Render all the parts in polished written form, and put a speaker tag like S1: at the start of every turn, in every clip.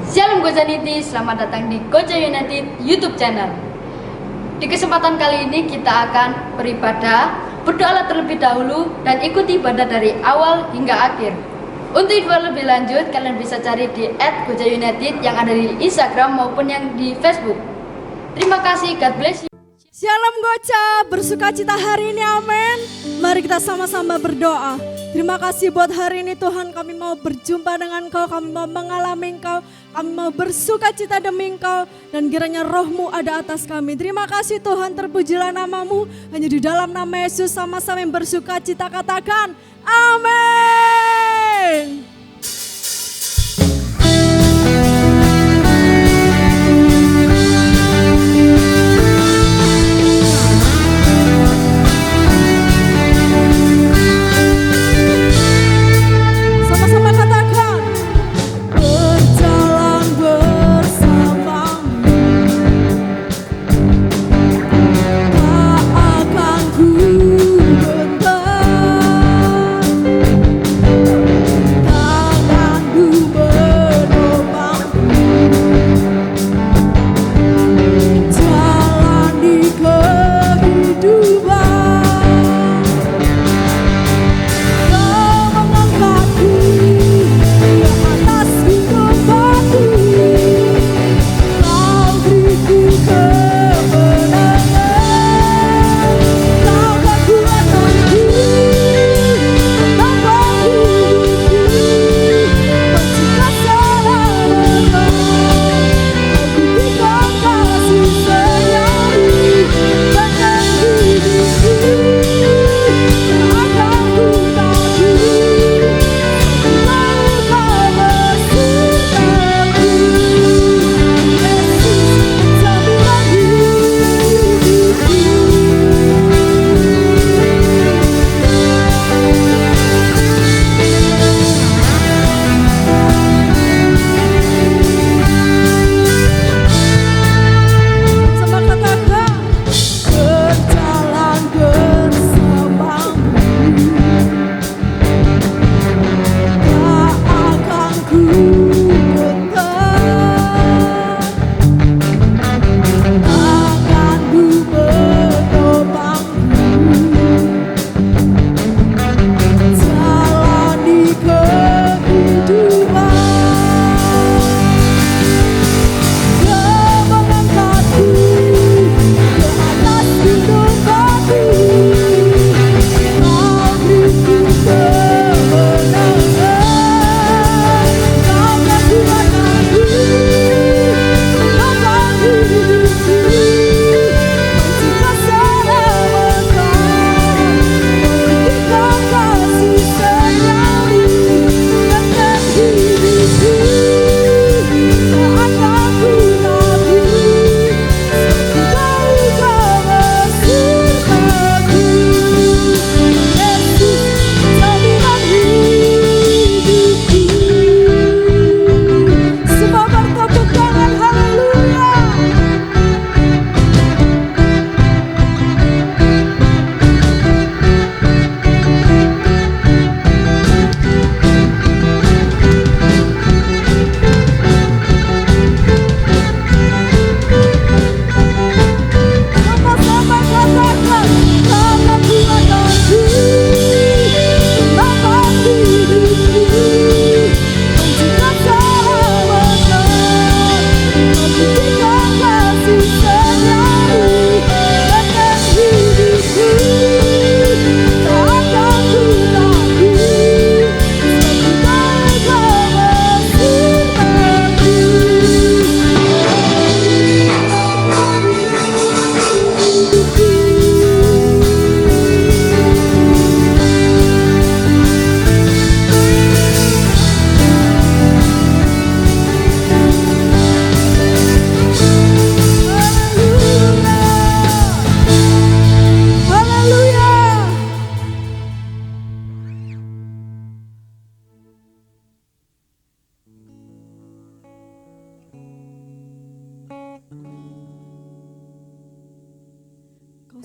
S1: Shalom Gojaniti, selamat datang di Goja United YouTube channel. Di kesempatan kali ini kita akan beribadah, berdoa terlebih dahulu dan ikuti ibadah dari awal hingga akhir. Untuk info lebih lanjut, kalian bisa cari di @gojaunited yang ada di Instagram maupun yang di Facebook. Terima kasih, God bless you.
S2: Shalom Goca, bersukacita hari ini, amin. Mari kita sama-sama berdoa. Terima kasih buat hari ini Tuhan, kami mau berjumpa dengan Engkau, kami mau mengalami Engkau, kami mau bersukacita demi Engkau, dan kiranya roh-Mu ada atas kami. Terima kasih Tuhan, terpujilah nama-Mu, hanya di dalam nama Yesus sama-sama yang bersukacita katakan, amin.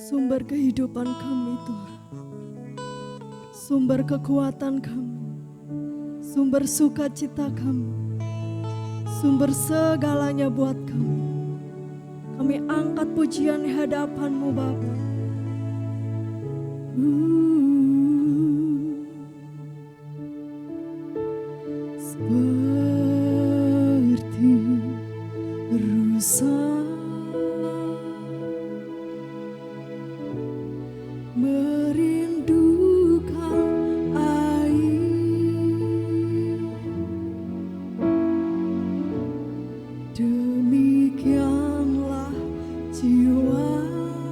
S2: Sumber kehidupan kami Tuhan, sumber kekuatan kami, sumber sukacita kami, sumber segalanya buat kami. Kami angkat pujian di hadapan-Mu Bapa. Seperti rusa merindukan air, demikianlah jiwaku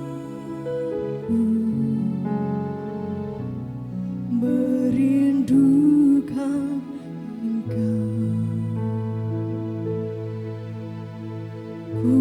S2: merindukan Engkau. Ku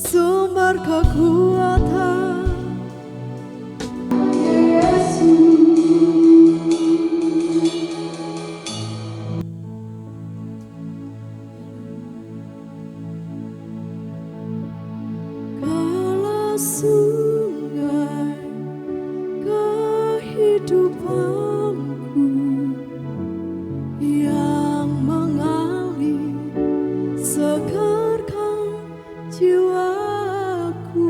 S2: sumber kekuatan. Kalau sungai kehidupanku yang mengalir segarkan jiwaku,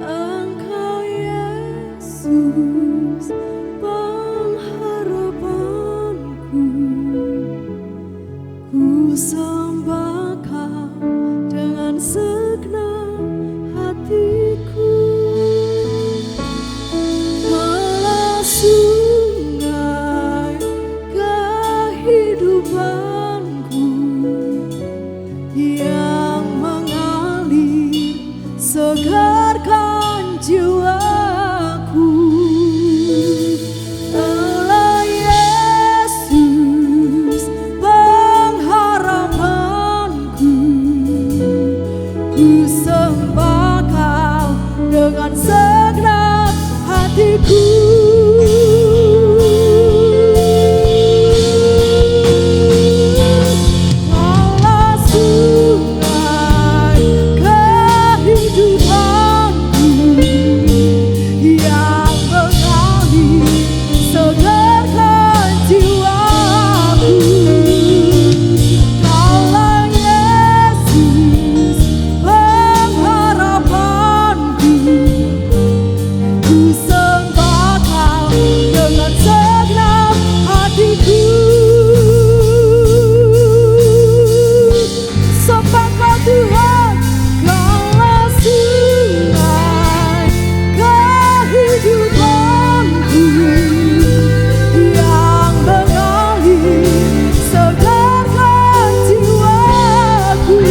S2: Engkau Yesus pengharapanku, ku sembah Kau dengan segenap hatiku. Kalau sungai kehidupanku yang mengalir segarkan jiwaku, Allah Yesus pengharapanku, ku sembah Kau dengan segenap hatiku. Kalau sungai kehidupanku yang mengalir segarkan jiwaku, Kaulah Yesus pengharapanku, ku sembah Kau dengan segenap hatiku. Sembah Kau Tuhan, Kaulah sungai kehidupanku yang mengalir segarkan jiwaku,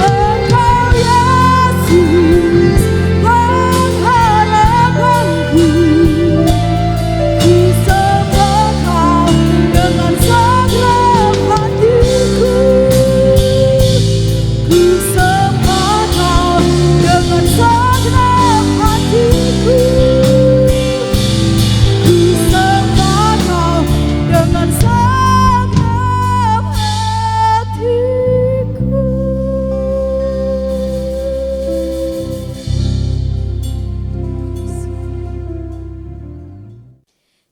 S2: Engkau Yesus pengharapanku, ku sembah Kau dengan segenap hatiku, ku sembah Kau dengan segenap hatiku, ku sembah Kau dengan segenap hatiku.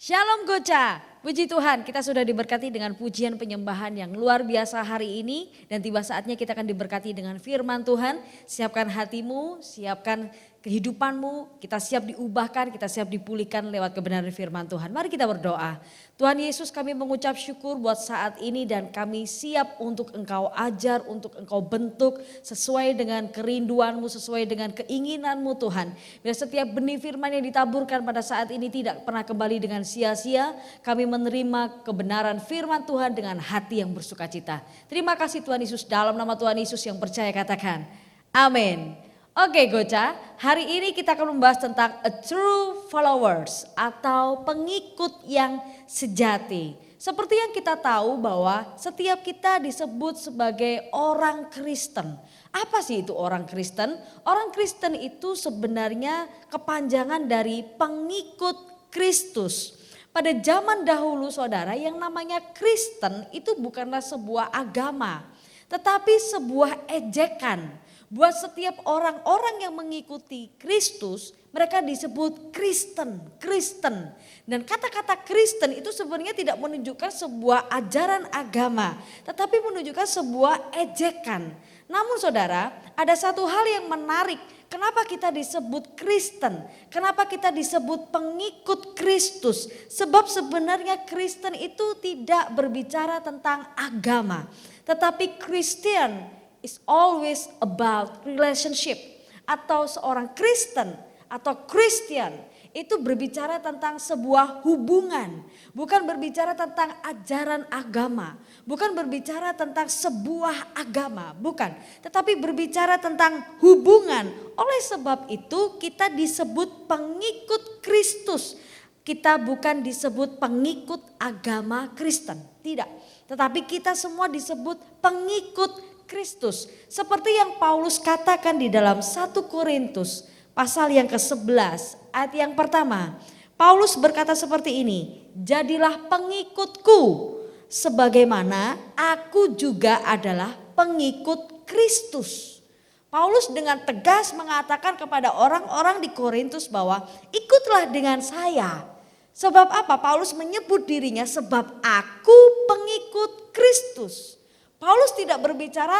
S3: Shalom Gocha, puji Tuhan kita sudah diberkati dengan pujian penyembahan yang luar biasa hari ini. Dan tiba saatnya kita akan diberkati dengan firman Tuhan. Siapkan hatimu, siapkan kehidupanmu, kita siap diubahkan, kita siap dipulihkan lewat kebenaran firman Tuhan. Mari kita berdoa. Tuhan Yesus, kami mengucap syukur buat saat ini dan kami siap untuk Engkau ajar, untuk Engkau bentuk sesuai dengan kerinduanmu, sesuai dengan keinginanmu Tuhan. Biar setiap benih firman yang ditaburkan pada saat ini tidak pernah kembali dengan sia-sia. Kami menerima kebenaran firman Tuhan dengan hati yang bersukacita. Terima kasih Tuhan Yesus, dalam nama Tuhan Yesus yang percaya katakan amin. Oke Gocha, hari ini kita akan membahas tentang a true followers atau pengikut yang sejati. Seperti yang kita tahu bahwa setiap kita disebut sebagai orang Kristen. Apa sih itu orang Kristen? Orang Kristen itu sebenarnya kepanjangan dari pengikut Kristus. Pada zaman dahulu saudara, yang namanya Kristen itu bukanlah sebuah agama, tetapi sebuah ejekan. Buat setiap orang-orang yang mengikuti Kristus, mereka disebut Kristen, Kristen. Dan kata-kata Kristen itu sebenarnya tidak menunjukkan sebuah ajaran agama, tetapi menunjukkan sebuah ejekan. Namun saudara, ada satu hal yang menarik. Kenapa kita disebut Kristen? Kenapa kita disebut pengikut Kristus? Sebab sebenarnya Kristen itu tidak berbicara tentang agama, tetapi Christian is always about relationship. Atau seorang Kristen atau Christian itu berbicara tentang sebuah hubungan. Bukan berbicara tentang ajaran agama. Bukan berbicara tentang sebuah agama, bukan. Tetapi berbicara tentang hubungan. Oleh sebab itu kita disebut pengikut Kristus. Kita bukan disebut pengikut agama Kristen, tidak. Tetapi kita semua disebut pengikut Kristus. Seperti yang Paulus katakan di dalam 1 Korintus pasal yang ke-11 ayat yang pertama. Paulus berkata seperti ini, jadilah pengikutku sebagaimana aku juga adalah pengikut Kristus. Paulus dengan tegas mengatakan kepada orang-orang di Korintus bahwa ikutlah dengan saya. Sebab apa? Paulus menyebut dirinya sebab aku pengikut Kristus. Paulus tidak berbicara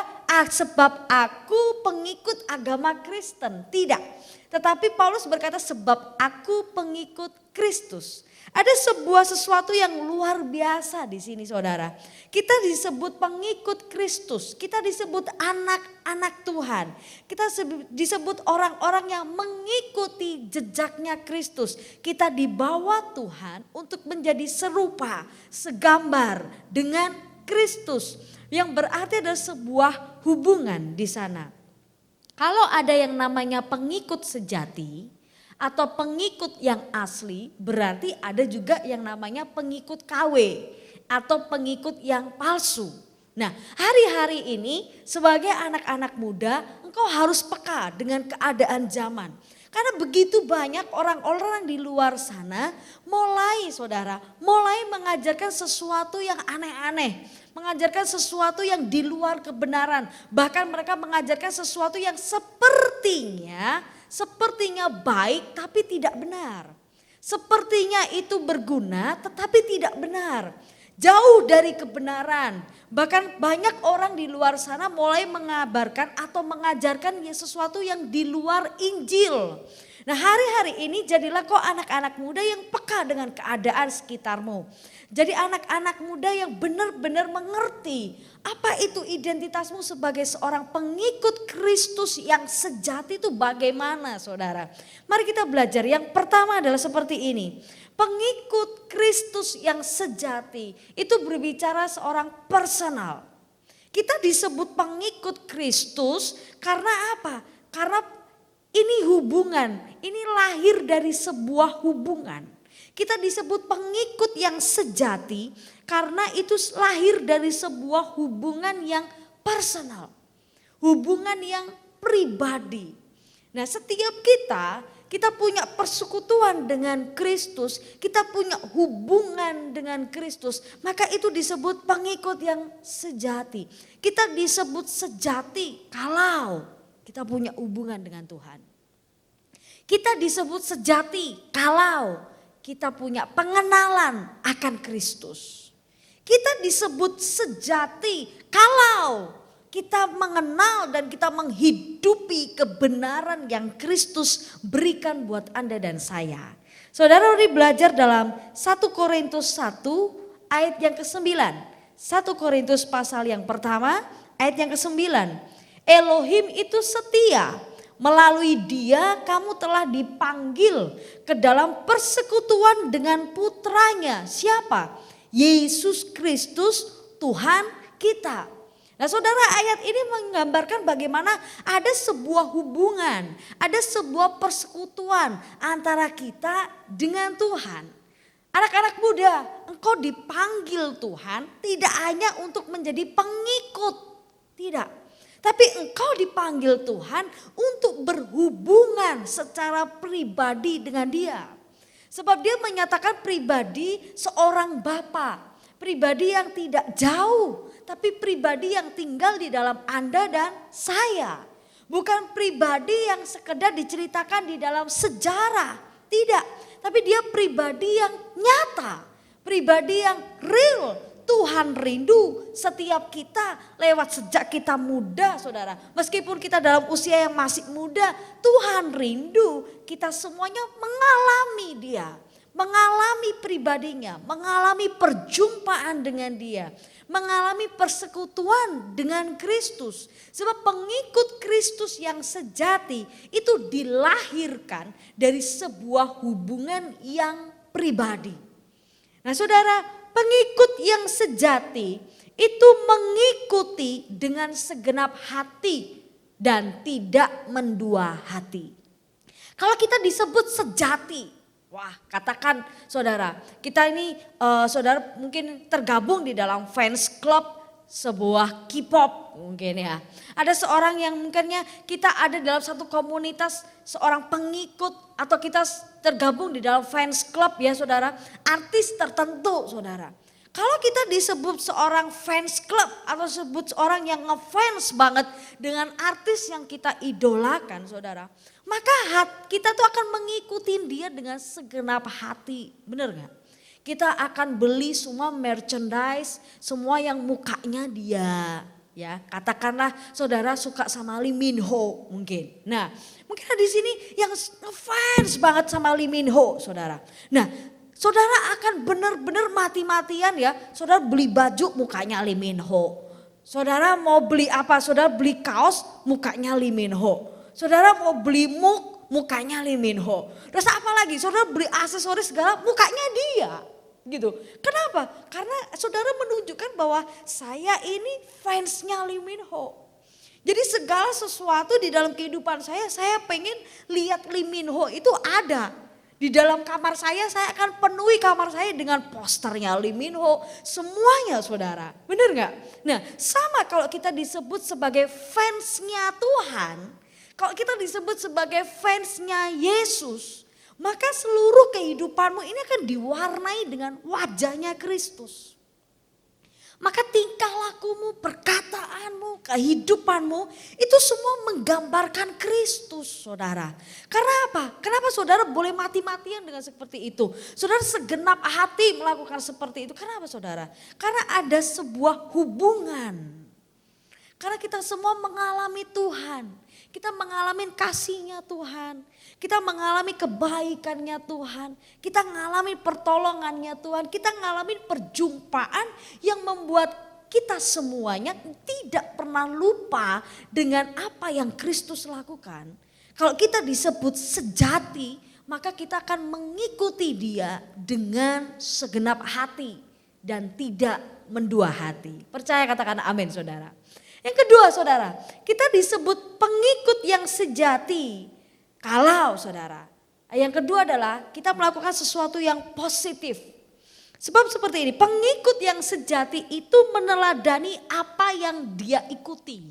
S3: sebab aku pengikut agama Kristen, tidak. Tetapi Paulus berkata sebab aku pengikut Kristus. Ada sebuah sesuatu yang luar biasa di sini saudara. Kita disebut pengikut Kristus, kita disebut anak-anak Tuhan. Kita disebut orang-orang yang mengikuti jejaknya Kristus. Kita dibawa Tuhan untuk menjadi serupa, segambar dengan Kristus. Yang berarti ada sebuah hubungan di sana. Kalau ada yang namanya pengikut sejati atau pengikut yang asli, berarti ada juga yang namanya pengikut KW atau pengikut yang palsu. Nah, hari-hari ini sebagai anak-anak muda, engkau harus peka dengan keadaan zaman. Karena begitu banyak orang-orang di luar sana mulai mengajarkan sesuatu yang aneh-aneh. Mengajarkan sesuatu yang di luar kebenaran. Bahkan mereka mengajarkan sesuatu yang sepertinya baik tapi tidak benar. Sepertinya itu berguna tetapi tidak benar. Jauh dari kebenaran. Bahkan banyak orang di luar sana mulai mengabarkan atau mengajarkan sesuatu yang di luar Injil. Nah, hari-hari ini jadilah kau anak-anak muda yang peka dengan keadaan sekitarmu. Jadi anak-anak muda yang benar-benar mengerti apa itu identitasmu sebagai seorang pengikut Kristus yang sejati itu bagaimana saudara. Mari kita belajar. Yang pertama adalah seperti ini. Pengikut Kristus yang sejati itu berbicara seorang personal. Kita disebut pengikut Kristus karena apa? Karena ini hubungan, ini lahir dari sebuah hubungan. Kita disebut pengikut yang sejati karena itu lahir dari sebuah hubungan yang personal. Hubungan yang pribadi. Nah, setiap kita punya persekutuan dengan Kristus, kita punya hubungan dengan Kristus, maka itu disebut pengikut yang sejati. Kita disebut sejati kalau kita punya hubungan dengan Tuhan. Kita disebut sejati kalau kita punya pengenalan akan Kristus. Kita disebut sejati kalau kita mengenal dan kita menghidupi kebenaran yang Kristus berikan buat Anda dan saya. Saudara, mari belajar dalam 1 Korintus 1 ayat yang ke-9. 1 Korintus pasal yang pertama ayat yang ke-9. Elohim itu setia, melalui dia kamu telah dipanggil ke dalam persekutuan dengan putranya. Siapa? Yesus Kristus Tuhan kita. Nah saudara, ayat ini menggambarkan bagaimana ada sebuah hubungan, ada sebuah persekutuan antara kita dengan Tuhan. Anak-anak muda, engkau dipanggil Tuhan tidak hanya untuk menjadi pengikut, tidak. Tapi engkau dipanggil Tuhan untuk berhubungan secara pribadi dengan Dia. Sebab Dia menyatakan pribadi seorang Bapa. Pribadi yang tidak jauh, tapi pribadi yang tinggal di dalam Anda dan saya. Bukan pribadi yang sekedar diceritakan di dalam sejarah, tidak. Tapi dia pribadi yang nyata, pribadi yang real. Tuhan rindu setiap kita lewat sejak kita muda saudara. Meskipun kita dalam usia yang masih muda, Tuhan rindu kita semuanya mengalami Dia. Mengalami pribadinya, mengalami perjumpaan dengan Dia. Mengalami persekutuan dengan Kristus. Sebab pengikut Kristus yang sejati itu dilahirkan dari sebuah hubungan yang pribadi. Nah saudara, pengikut yang sejati itu mengikuti dengan segenap hati dan tidak mendua hati. Kalau kita disebut sejati, wah katakan saudara, kita ini saudara mungkin tergabung di dalam fans club sebuah K-pop mungkin ya. Ada seorang yang mungkinnya kita ada dalam satu komunitas, seorang pengikut atau kita tergabung di dalam fans club ya saudara, artis tertentu saudara. Kalau kita disebut seorang fans club atau sebut seorang yang ngefans banget dengan artis yang kita idolakan saudara, maka kita tuh akan mengikuti dia dengan segenap hati, bener gak? Kita akan beli semua merchandise, semua yang mukanya dia. Ya, katakanlah saudara suka sama Lee Min Ho mungkin. Nah, mungkin di sini yang ngefans banget sama Lee Min Ho, saudara. Nah, saudara akan benar-benar mati-matian ya, saudara beli baju mukanya Lee Min Ho. Saudara mau beli apa? Saudara beli kaos mukanya Lee Min Ho. Saudara mau beli mukanya Lee Min Ho. Terus apa lagi? Saudara beli aksesoris segala mukanya dia. Gitu. Kenapa? Karena saudara menunjukkan bahwa saya ini fansnya Lee Min Ho. Jadi segala sesuatu di dalam kehidupan saya pengen lihat Lee Min Ho itu ada. Di dalam kamar saya akan penuhi kamar saya dengan posternya Lee Min Ho. Semuanya saudara, benar gak? Nah sama kalau kita disebut sebagai fansnya Tuhan. Kalau kita disebut sebagai fansnya Yesus. Maka seluruh kehidupanmu ini akan diwarnai dengan wajahnya Kristus. Maka tingkah lakumu, perkataanmu, kehidupanmu itu semua menggambarkan Kristus saudara. Karena apa? Kenapa saudara boleh mati-matian dengan seperti itu? Saudara segenap hati melakukan seperti itu. Kenapa saudara? Karena ada sebuah hubungan. Karena kita semua mengalami Tuhan. Kita mengalami kasihnya Tuhan. Kita mengalami kebaikannya Tuhan. Kita mengalami pertolongannya Tuhan. Kita mengalami perjumpaan yang membuat kita semuanya tidak pernah lupa dengan apa yang Kristus lakukan. Kalau kita disebut sejati, maka kita akan mengikuti dia dengan segenap hati dan tidak mendua hati. Percaya katakan amin saudara. Yang kedua saudara, kita disebut pengikut yang sejati. Kalau saudara, yang kedua adalah kita melakukan sesuatu yang positif. Sebab seperti ini, pengikut yang sejati itu meneladani apa yang dia ikuti.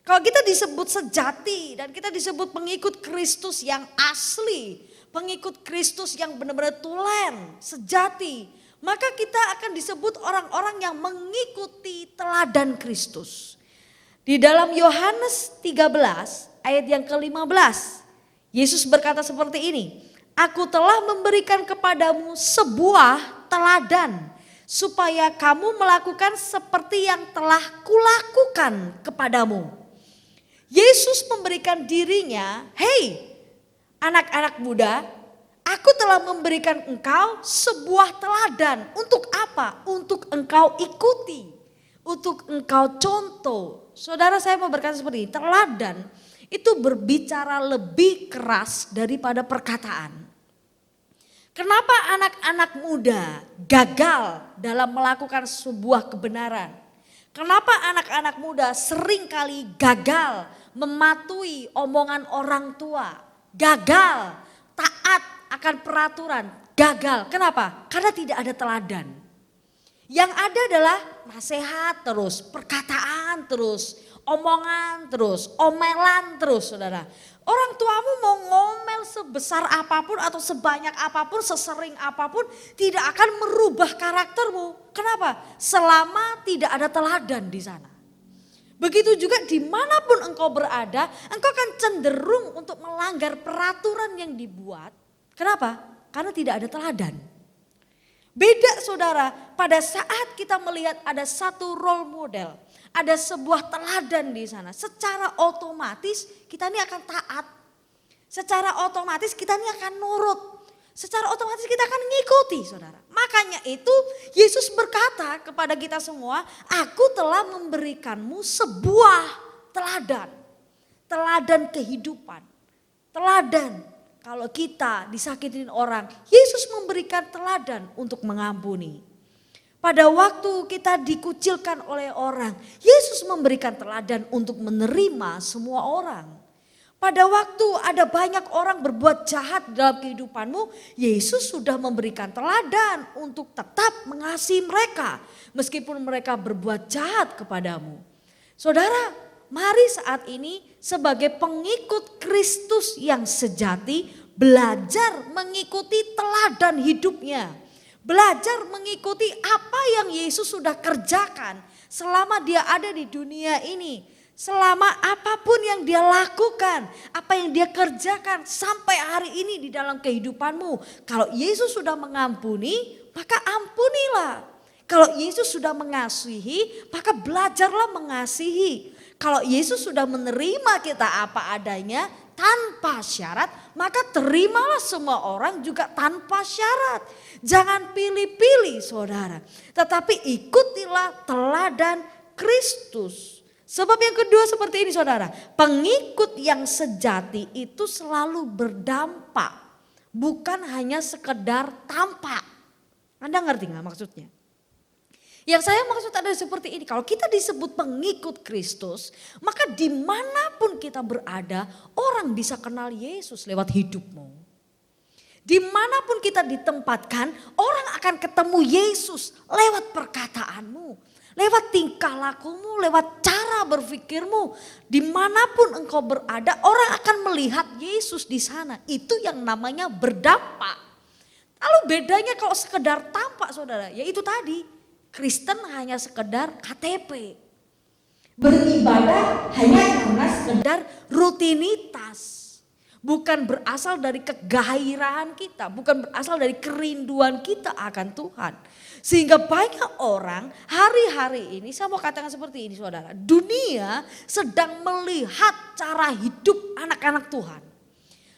S3: Kalau kita disebut sejati dan kita disebut pengikut Kristus yang asli, pengikut Kristus yang benar-benar tulen, sejati, maka kita akan disebut orang-orang yang mengikuti teladan Kristus. Di dalam Yohanes 13 ayat yang ke-15, Yesus berkata seperti ini, Aku telah memberikan kepadamu sebuah teladan supaya kamu melakukan seperti yang telah kulakukan kepadamu. Yesus memberikan dirinya, hei anak-anak muda, Aku telah memberikan engkau sebuah teladan. Untuk apa? Untuk engkau ikuti. Untuk engkau contoh. Saudara saya mau berkata seperti ini. Teladan itu berbicara lebih keras daripada perkataan. Kenapa anak-anak muda gagal dalam melakukan sebuah kebenaran? Kenapa anak-anak muda seringkali gagal mematuhi omongan orang tua? Gagal taat akan peraturan, gagal. Kenapa? Karena tidak ada teladan. Yang ada adalah nasihat terus, perkataan terus, omongan terus, omelan terus saudara. Orang tuamu mau ngomel sebesar apapun atau sebanyak apapun, sesering apapun tidak akan merubah karaktermu. Kenapa? Selama tidak ada teladan di sana. Begitu juga dimanapun engkau berada, engkau akan cenderung untuk melanggar peraturan yang dibuat. Kenapa? Karena tidak ada teladan. Beda saudara, pada saat kita melihat ada satu role model, ada sebuah teladan di sana, secara otomatis kita ini akan taat. Secara otomatis kita ini akan nurut. Secara otomatis kita akan mengikuti saudara. Makanya itu Yesus berkata kepada kita semua, Aku telah memberikanmu sebuah teladan. Teladan kehidupan. Teladan. Kalau kita disakitin orang, Yesus memberikan teladan untuk mengampuni. Pada waktu kita dikucilkan oleh orang, Yesus memberikan teladan untuk menerima semua orang. Pada waktu ada banyak orang berbuat jahat dalam kehidupanmu, Yesus sudah memberikan teladan untuk tetap mengasihi mereka meskipun mereka berbuat jahat kepadamu. Saudara, mari saat ini sebagai pengikut Kristus yang sejati belajar mengikuti teladan hidupnya. Belajar mengikuti apa yang Yesus sudah kerjakan selama dia ada di dunia ini. Selama apapun yang dia lakukan, apa yang dia kerjakan sampai hari ini di dalam kehidupanmu. Kalau Yesus sudah mengampuni, maka ampunilah. Kalau Yesus sudah mengasihi, maka belajarlah mengasihi. Kalau Yesus sudah menerima kita apa adanya tanpa syarat, maka terimalah semua orang juga tanpa syarat. Jangan pilih-pilih saudara, tetapi ikutilah teladan Kristus. Sebab yang kedua seperti ini saudara, pengikut yang sejati itu selalu berdampak, bukan hanya sekedar tampak. Anda ngerti gak maksudnya? Yang saya maksud adalah seperti ini, kalau kita disebut pengikut Kristus, maka dimanapun kita berada, orang bisa kenal Yesus lewat hidupmu. Dimanapun kita ditempatkan, orang akan ketemu Yesus lewat perkataanmu. Lewat tingkah lakumu, lewat cara berpikirmu. Dimanapun engkau berada, orang akan melihat Yesus di sana. Itu yang namanya berdampak. Lalu bedanya kalau sekedar tampak saudara, ya itu tadi. Kristen hanya sekedar KTP. Beribadah hanya karena sekedar rutinitas. Bukan berasal dari kegairahan kita, bukan berasal dari kerinduan kita akan Tuhan. Sehingga banyak orang hari-hari ini, saya mau katakan seperti ini saudara. Dunia sedang melihat cara hidup anak-anak Tuhan.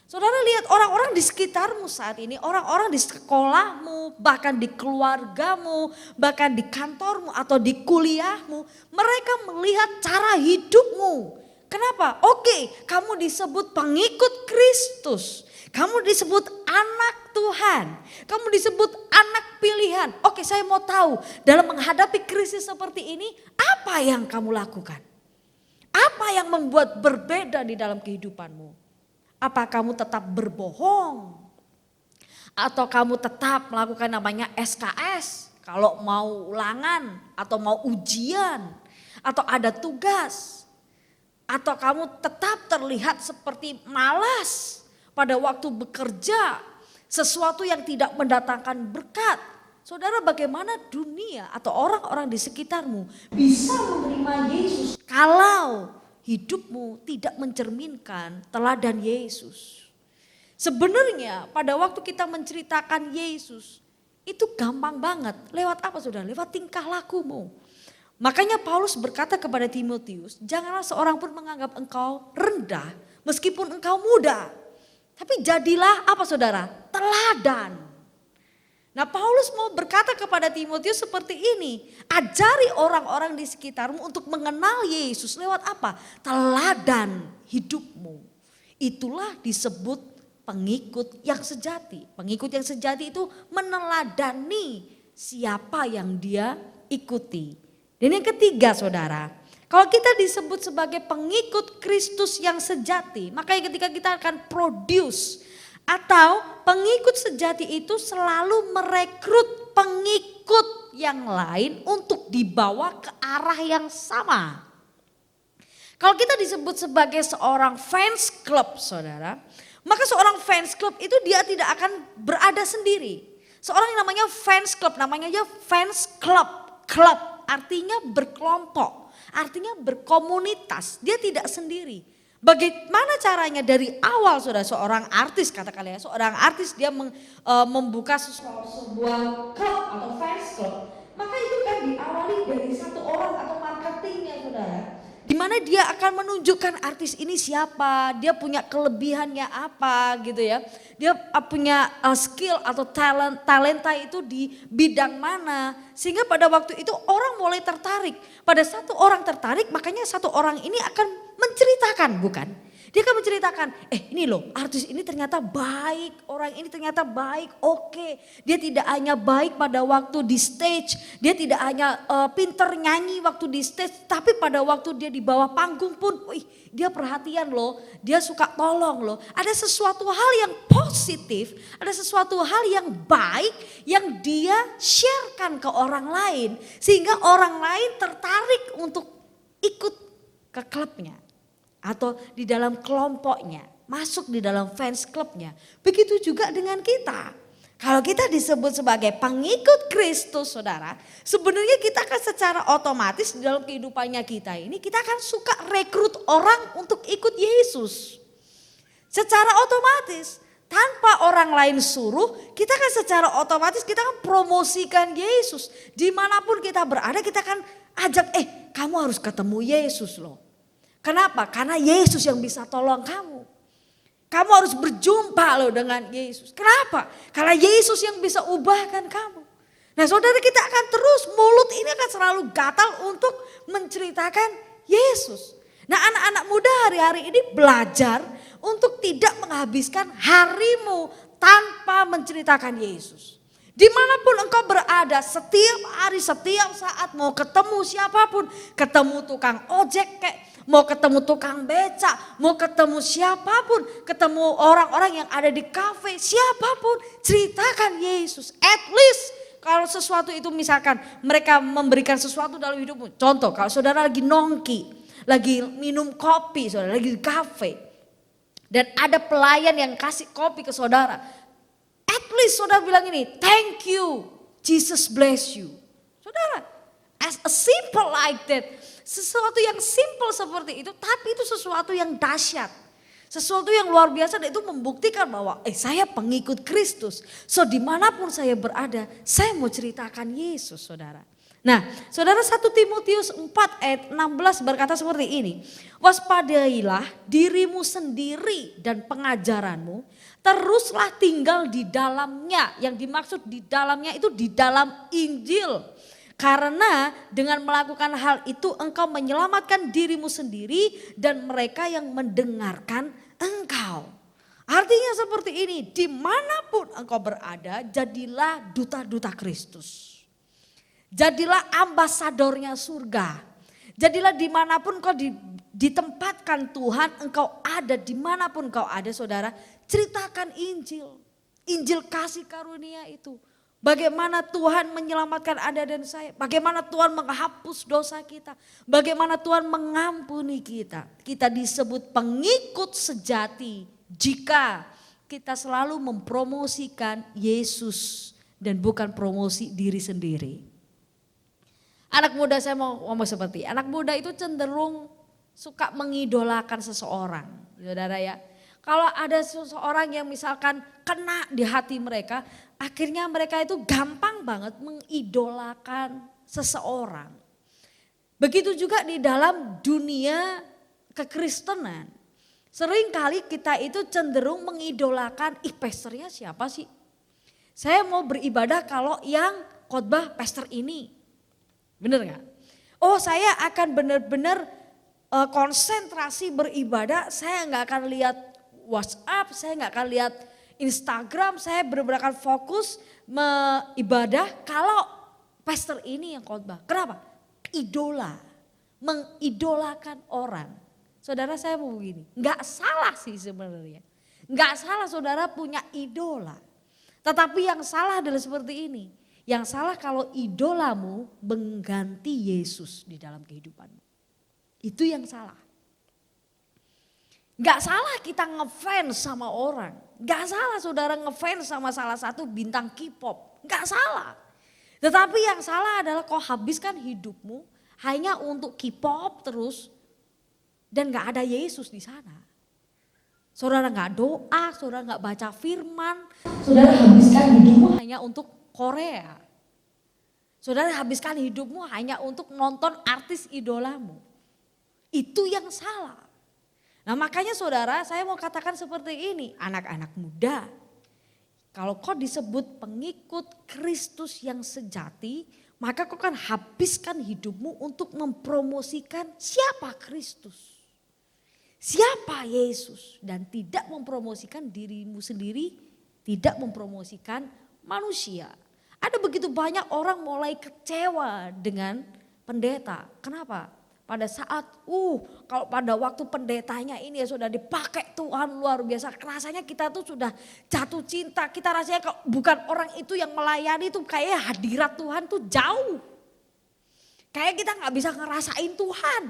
S3: Saudara lihat orang-orang di sekitarmu saat ini, orang-orang di sekolahmu, bahkan di keluargamu, bahkan di kantormu atau di kuliahmu. Mereka melihat cara hidupmu. Kenapa? Oke, kamu disebut pengikut Kristus. Kamu disebut anak Tuhan. Kamu disebut anak pilihan. Oke, saya mau tahu dalam menghadapi krisis seperti ini, apa yang kamu lakukan? Apa yang membuat berbeda di dalam kehidupanmu? Apa kamu tetap berbohong? Atau kamu tetap melakukan namanya SKS? Kalau mau ulangan atau mau ujian atau ada tugas? Atau kamu tetap terlihat seperti malas pada waktu bekerja, sesuatu yang tidak mendatangkan berkat. Saudara, bagaimana dunia atau orang-orang di sekitarmu bisa menerima Yesus kalau hidupmu tidak mencerminkan teladan Yesus? Sebenarnya pada waktu kita menceritakan Yesus itu gampang banget. Lewat apa saudara? Lewat tingkah lakumu. Makanya Paulus berkata kepada Timotius, janganlah seorang pun menganggap engkau rendah meskipun engkau muda. Tapi jadilah apa saudara? Teladan. Nah Paulus mau berkata kepada Timotius seperti ini. Ajari orang-orang di sekitarmu untuk mengenal Yesus lewat apa? Teladan hidupmu. Itulah disebut pengikut yang sejati. Pengikut yang sejati itu meneladani siapa yang dia ikuti. Dan yang ketiga saudara, kalau kita disebut sebagai pengikut Kristus yang sejati, maka ketika kita akan produce atau pengikut sejati itu selalu merekrut pengikut yang lain untuk dibawa ke arah yang sama. Kalau kita disebut sebagai seorang fans club saudara, maka seorang fans club itu dia tidak akan berada sendiri. Seorang yang namanya fans club, namanya aja fans club, club. Artinya berkelompok, artinya berkomunitas, dia tidak sendiri. Bagaimana caranya dari awal saudara, seorang artis katakan ya, seorang artis dia membuka sebuah klub atau fans club, maka itu kan diawali dari satu orang atau marketingnya saudara. Di mana dia akan menunjukkan artis ini siapa, dia punya kelebihannya apa gitu ya. Dia punya skill atau talenta itu di bidang mana. Sehingga pada waktu itu orang mulai tertarik. Pada satu orang tertarik makanya satu orang ini akan menceritakan bukan. Dia akan menceritakan, ini loh artis ini ternyata baik, orang ini ternyata baik, oke. Dia tidak hanya baik pada waktu di stage, dia tidak hanya pinter nyanyi waktu di stage, tapi pada waktu dia di bawah panggung pun, dia perhatian loh, dia suka tolong loh. Ada sesuatu hal yang positif, ada sesuatu hal yang baik yang dia sharekan ke orang lain. Sehingga orang lain tertarik untuk ikut ke klubnya. Atau di dalam kelompoknya, masuk di dalam fans clubnya. Begitu juga dengan kita. Kalau kita disebut sebagai pengikut Kristus, saudara, sebenarnya kita akan secara otomatis di dalam kehidupannya kita ini, kita akan suka rekrut orang untuk ikut Yesus. Secara otomatis, tanpa orang lain suruh, kita akan secara otomatis kita akan promosikan Yesus. Dimanapun kita berada, kita akan ajak, kamu harus ketemu Yesus loh. Kenapa? Karena Yesus yang bisa tolong kamu. Kamu harus berjumpa loh dengan Yesus. Kenapa? Karena Yesus yang bisa ubahkan kamu. Nah saudara, kita akan terus, mulut ini akan selalu gatal untuk menceritakan Yesus. Nah anak-anak muda hari-hari ini belajar untuk tidak menghabiskan harimu tanpa menceritakan Yesus. Dimanapun engkau berada, setiap hari, setiap saat, mau ketemu siapapun, ketemu tukang ojek kek, mau ketemu tukang beca, mau ketemu siapapun, ketemu orang-orang yang ada di kafe, siapapun, ceritakan Yesus. At least kalau sesuatu itu misalkan mereka memberikan sesuatu dalam hidupmu. Contoh kalau saudara lagi nongki, lagi minum kopi, saudara lagi di kafe. Dan ada pelayan yang kasih kopi ke saudara. At least saudara bilang ini, thank you, Jesus bless you. Saudara, as a simple like that. Sesuatu yang simple seperti itu, tapi itu sesuatu yang dahsyat. Sesuatu yang luar biasa, dan itu membuktikan bahwa saya pengikut Kristus. So dimanapun saya berada, saya mau ceritakan Yesus, saudara. Nah, saudara, 1 Timotius 4 ayat 16 berkata seperti ini. Waspadailah dirimu sendiri dan pengajaranmu, teruslah tinggal di dalamnya. Yang dimaksud di dalamnya itu di dalam Injil. Karena dengan melakukan hal itu engkau menyelamatkan dirimu sendiri dan mereka yang mendengarkan engkau. Artinya seperti ini, dimanapun engkau berada, jadilah duta-duta Kristus. Jadilah ambasadornya surga. Jadilah dimanapun kau ditempatkan Tuhan, engkau ada dimanapun kau ada, saudara, ceritakan Injil. Injil kasih karunia itu. Bagaimana Tuhan menyelamatkan Anda dan saya. Bagaimana Tuhan menghapus dosa kita. Bagaimana Tuhan mengampuni kita. Kita disebut pengikut sejati jika kita selalu mempromosikan Yesus dan bukan promosi diri sendiri. Anak muda, saya mau ngomong seperti, anak muda itu cenderung suka mengidolakan seseorang, saudara ya. Kalau ada seseorang yang misalkan kena di hati mereka, akhirnya mereka itu gampang banget mengidolakan seseorang. Begitu juga di dalam dunia kekristenan. Seringkali kita itu cenderung mengidolakan, pastornya siapa sih? Saya mau beribadah kalau yang khotbah pastor ini. Bener gak? Oh, saya akan benar-benar konsentrasi beribadah, saya gak akan lihat WhatsApp, saya gak akan lihat Instagram, saya benar-benar akan fokus beribadah kalau pastor ini yang khotbah. Kenapa? Idola, mengidolakan orang. Saudara, saya mau begini, gak salah sih sebenarnya. Gak salah saudara punya idola. Tetapi yang salah adalah seperti ini. Yang salah kalau idolamu mengganti Yesus di dalam kehidupanmu. Itu yang salah. Gak salah kita ngefans sama orang. Gak salah saudara ngefans sama salah satu bintang K-pop. Gak salah. Tetapi yang salah adalah kau habiskan hidupmu hanya untuk K-pop terus. Dan gak ada Yesus di sana. Saudara gak doa, saudara gak baca firman. Saudara habiskan hidupmu hanya untuk Korea. Saudara habiskan hidupmu hanya untuk nonton artis idolamu. Itu yang salah. Nah makanya saudara, saya mau katakan seperti ini, anak-anak muda. Kalau kau disebut pengikut Kristus yang sejati, maka kau akan habiskan hidupmu untuk mempromosikan siapa Kristus. siapa Yesus dan tidak mempromosikan dirimu sendiri, tidak mempromosikan manusia. Ada begitu banyak orang mulai kecewa dengan pendeta. Kenapa? Pada saat kalau pada waktu pendetanya ini ya sudah dipakai Tuhan luar biasa. Rasanya kita tuh sudah jatuh cinta. Kita rasanya kalau bukan orang itu yang melayani tuh kayak hadirat Tuhan tuh jauh. Kayak kita gak bisa ngerasain Tuhan.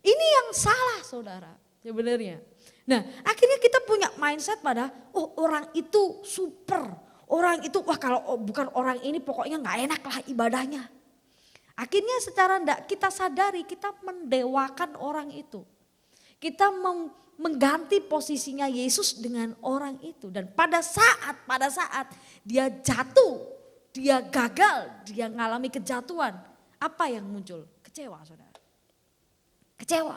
S3: Ini yang salah saudara sebenarnya. Nah akhirnya kita punya mindset pada orang itu super. Orang itu kalau bukan orang ini pokoknya gak enak lah ibadahnya. Akhirnya secara enggak kita sadari kita mendewakan orang itu. Kita mengganti posisinya Yesus dengan orang itu. Dan pada saat dia jatuh, dia gagal, dia ngalami kejatuhan. Apa yang muncul? Kecewa saudara. Kecewa.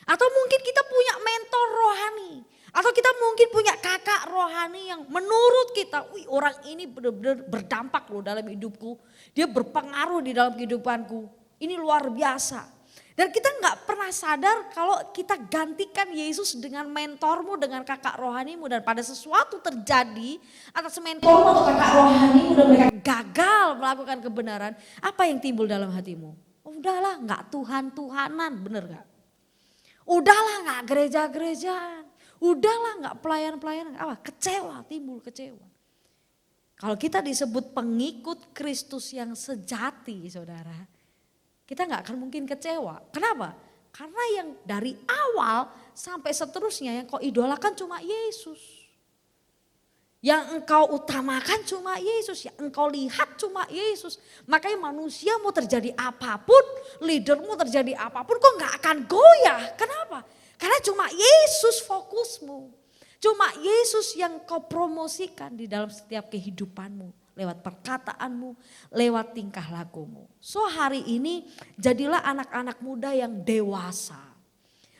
S3: Atau mungkin kita punya mentor rohani. Atau kita mungkin punya kakak rohani yang menurut kita, orang ini benar-benar berdampak loh dalam hidupku. Dia berpengaruh di dalam kehidupanku. Ini luar biasa. Dan kita nggak pernah sadar kalau kita gantikan Yesus dengan mentormu, dengan kakak rohanimu. Dan pada sesuatu terjadi atas mentormu atau kakak rohanimu dan mereka gagal melakukan kebenaran. Apa yang timbul dalam hatimu? Udahlah nggak Tuhan-Tuhanan, bener gak? Udahlah nggak gereja-gerejaan. Udahlah nggak pelayan-pelayanan, kecewa, timbul kecewa. Kalau kita disebut pengikut Kristus yang sejati saudara, kita nggak akan mungkin kecewa. Kenapa? Karena yang dari awal sampai seterusnya yang kau idolakan cuma Yesus. Yang engkau utamakan cuma Yesus, yang engkau lihat cuma Yesus. Makanya manusia mau terjadi apapun, leadermu terjadi apapun kok nggak akan goyah. Kenapa? Karena cuma Yesus fokusmu. Cuma Yesus yang kau promosikan di dalam setiap kehidupanmu. Lewat perkataanmu, lewat tingkah lakumu. So hari ini jadilah anak-anak muda yang dewasa.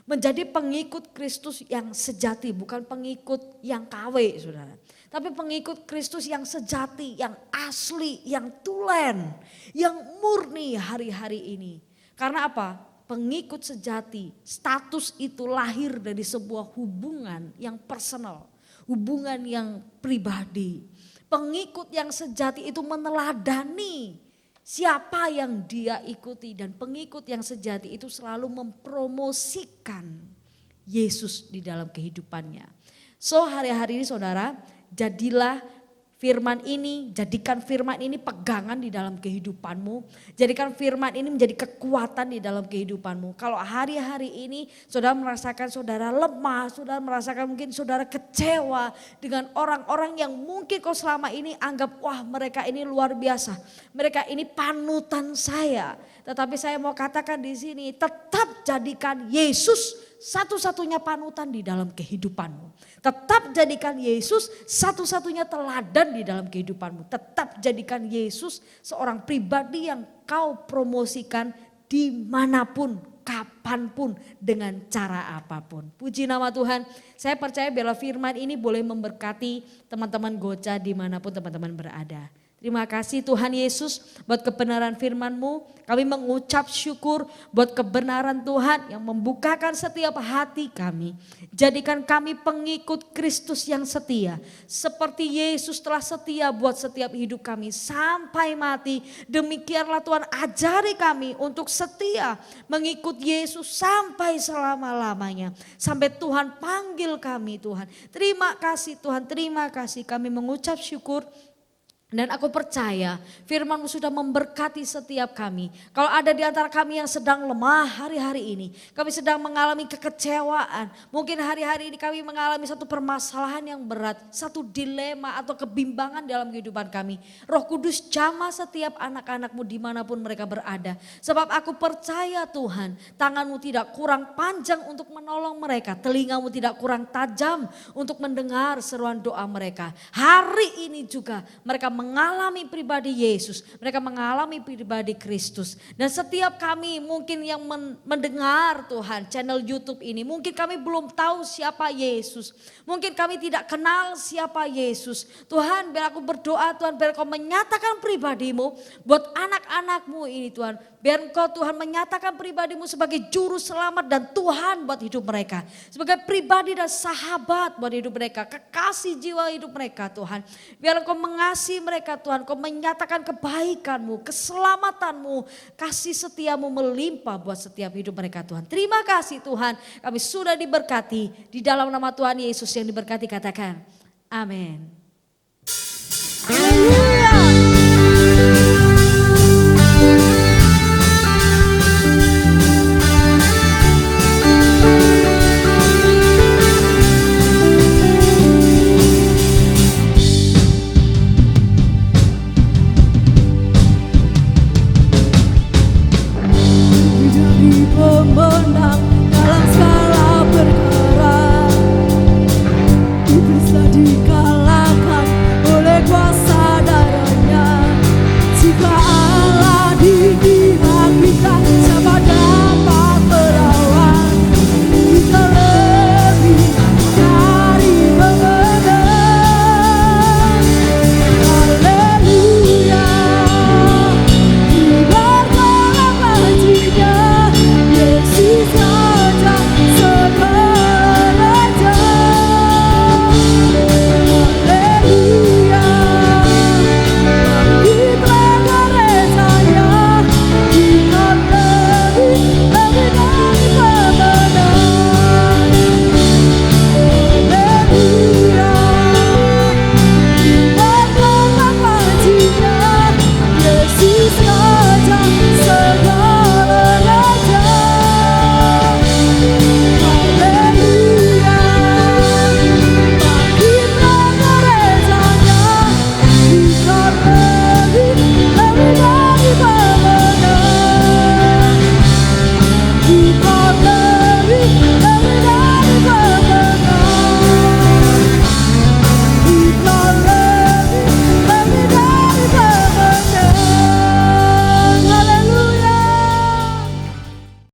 S3: Menjadi pengikut Kristus yang sejati, bukan pengikut yang KW saudara. Tapi pengikut Kristus yang sejati, yang asli, yang tulen, yang murni hari-hari ini. Karena apa? Pengikut sejati, status itu lahir dari sebuah hubungan yang personal, hubungan yang pribadi. Pengikut yang sejati itu meneladani siapa yang dia ikuti dan pengikut yang sejati itu selalu mempromosikan Yesus di dalam kehidupannya. So hari-hari ini saudara, jadilah firman ini, jadikan firman ini pegangan di dalam kehidupanmu. Jadikan firman ini menjadi kekuatan di dalam kehidupanmu. Kalau hari-hari ini saudara merasakan saudara lemah, saudara merasakan mungkin saudara kecewa dengan orang-orang yang mungkin kau selama ini anggap wah mereka ini luar biasa. Mereka ini panutan saya. Tetapi saya mau katakan di sini tetap jadikan Yesus satu-satunya panutan di dalam kehidupanmu. Tetap jadikan Yesus satu-satunya teladan di dalam kehidupanmu. Tetap jadikan Yesus seorang pribadi yang kau promosikan dimanapun, kapanpun, dengan cara apapun. Puji nama Tuhan. Saya percaya bila firman ini boleh memberkati teman-teman Goca dimanapun teman-teman berada. Terima kasih Tuhan Yesus buat kebenaran firman-Mu. Kami mengucap syukur buat kebenaran Tuhan yang membukakan setiap hati kami. Jadikan kami pengikut Kristus yang setia. Seperti Yesus telah setia buat setiap hidup kami sampai mati. Demikianlah Tuhan ajari kami untuk setia mengikut Yesus sampai selama-lamanya. Sampai Tuhan panggil kami Tuhan. Terima kasih Tuhan, terima kasih kami mengucap syukur. Dan aku percaya firman-Mu sudah memberkati setiap kami. Kalau ada di antara kami yang sedang lemah hari-hari ini. Kami sedang mengalami kekecewaan. Mungkin hari-hari ini kami mengalami satu permasalahan yang berat. Satu dilema atau kebimbangan dalam kehidupan kami. Roh Kudus jamah setiap anak-anak-Mu dimanapun mereka berada. Sebab aku percaya Tuhan, tangan-Mu tidak kurang panjang untuk menolong mereka. Telinga-Mu tidak kurang tajam untuk mendengar seruan doa mereka. Hari ini juga mereka mengalami pribadi Yesus, mereka mengalami pribadi Kristus. Dan setiap kami mungkin yang mendengar Tuhan channel YouTube ini, mungkin kami belum tahu siapa Yesus. Mungkin kami tidak kenal siapa Yesus. Tuhan, biar aku berdoa Tuhan, biar Kau menyatakan pribadimu buat anak-anakmu ini Tuhan. Biar Engkau Tuhan menyatakan pribadimu sebagai juru selamat dan Tuhan buat hidup mereka. Sebagai pribadi dan sahabat buat hidup mereka, kekasih jiwa hidup mereka Tuhan. Biar Engkau mengasihi mereka Tuhan, Engkau menyatakan kebaikan-Mu, keselamatan-Mu, kasih setiamu melimpah buat setiap hidup mereka Tuhan. Terima kasih Tuhan, kami sudah diberkati di dalam nama Tuhan Yesus yang diberkati, katakan amin.
S2: Haleluya.